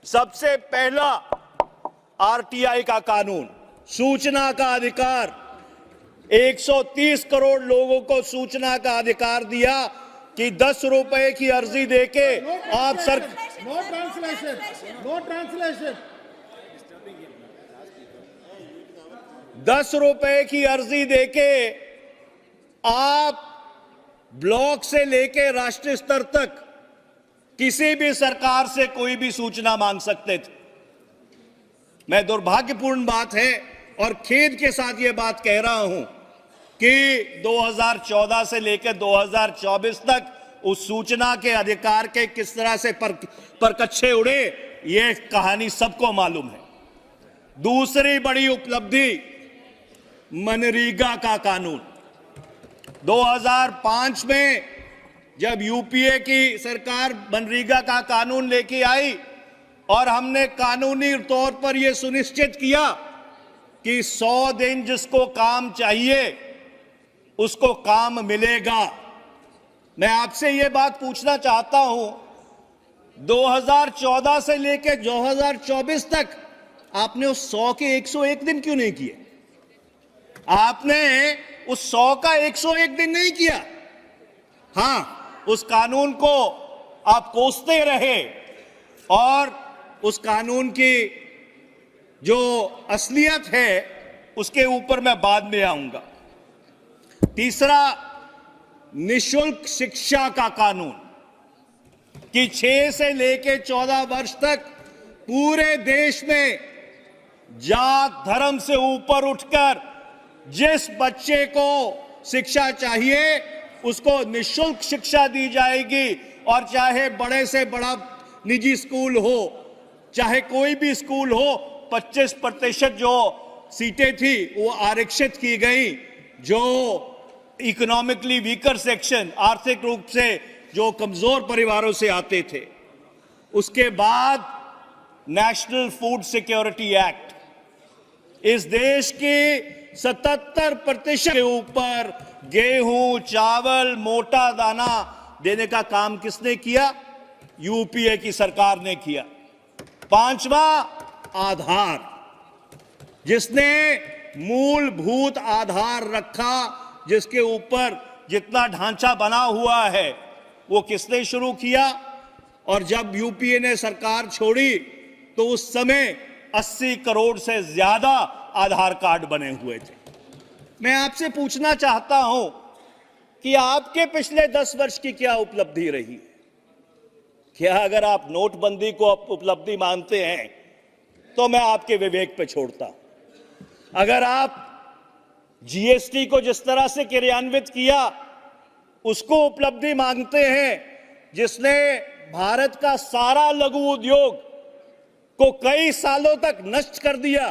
सबसे पहला आरटीआई का कानून, सूचना का अधिकार, 130 करोड़ लोगों को सूचना का अधिकार दिया कि 10 रुपए की अर्जी देके आप नो ट्रांसलेशन 10 रुपए की अर्जी देके आप ब्लॉक से लेके राष्ट्रीय स्तर तक किसी भी सरकार से कोई भी सूचना मांग सकते थे। मैं दुर्भाग्यपूर्ण बात है और खेद के साथ यह बात कह रहा हूं कि 2014 से लेकर 2024 तक उस सूचना के अधिकार के किस तरह से परकच्छे उड़े, यह कहानी सबको मालूम है। दूसरी बड़ी उपलब्धि मनरेगा का कानून। 2005 में जब यूपीए की सरकार मनरेगा का कानून लेके आई और हमने कानूनी तौर पर यह सुनिश्चित किया कि 100 दिन जिसको काम चाहिए उसको काम मिलेगा। मैं आपसे यह बात पूछना चाहता हूं, 2014 से लेकर 2024 तक आपने उस 100 के 101 दिन क्यों नहीं किए? आपने उस 100 का 101 दिन नहीं किया। हां, उस कानून को आप कोसते रहे और उस कानून की जो असलियत है उसके ऊपर मैं बाद में आऊंगा। तीसरा, निशुल्क शिक्षा का कानून कि 6 से लेकर 14 वर्ष तक पूरे देश में जात धर्म से ऊपर उठकर जिस बच्चे को शिक्षा चाहिए उसको निशुल्क शिक्षा दी जाएगी। और चाहे बड़े से बड़ा निजी स्कूल हो, चाहे कोई भी स्कूल हो, 25% जो सीटें थी वो आरक्षित की गई। जो इकोनॉमिकली वीकर सेक्शन, आर्थिक रूप से जो कमजोर परिवारों से आते थे। उसके बाद नेशनल फूड सिक्योरिटी एक्ट, इस देश के 77% के ऊपर गेहूं, चावल, मोटा दाना देने का काम किसने किया? यूपीए की सरकार ने किया। 5वां, आधार, जिसने मूलभूत आधार रखा, जिसके ऊपर जितना ढांचा बना हुआ है वो किसने शुरू किया? और जब यूपीए ने सरकार छोड़ी तो उस समय 80 करोड़ से ज्यादा आधार कार्ड बने हुए थे। मैं आपसे पूछना चाहता हूं कि आपके पिछले 10 वर्ष की क्या उपलब्धि रही? क्या अगर आप नोटबंदी को उपलब्धि मानते हैं तो मैं आपके विवेक पे छोड़ता हूं। अगर आप जीएसटी को जिस तरह से क्रियान्वित किया उसको उपलब्धि मांगते हैं, जिसने भारत का सारा लघु उद्योग को कई सालों तक नष्ट कर दिया,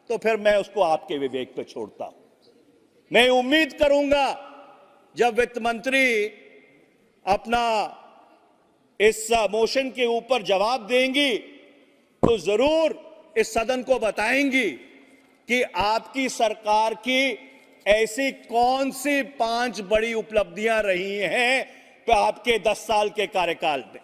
तो फिर मैं उसको आपके विवेक पे छोड़ता हूं। मैं उम्मीद करूंगा जब वित्त मंत्री अपना इस मोशन के ऊपर जवाब देंगी तो जरूर इस सदन को बताएंगी कि आपकी सरकार की ऐसी कौन सी 5 बड़ी उपलब्धियां रही हैं आपके 10 साल के कार्यकाल में।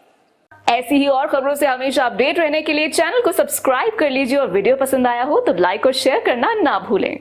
ऐसी ही और खबरों से हमेशा अपडेट रहने के लिए चैनल को सब्सक्राइब कर लीजिए और वीडियो पसंद आया हो तो लाइक और शेयर करना ना भूलें।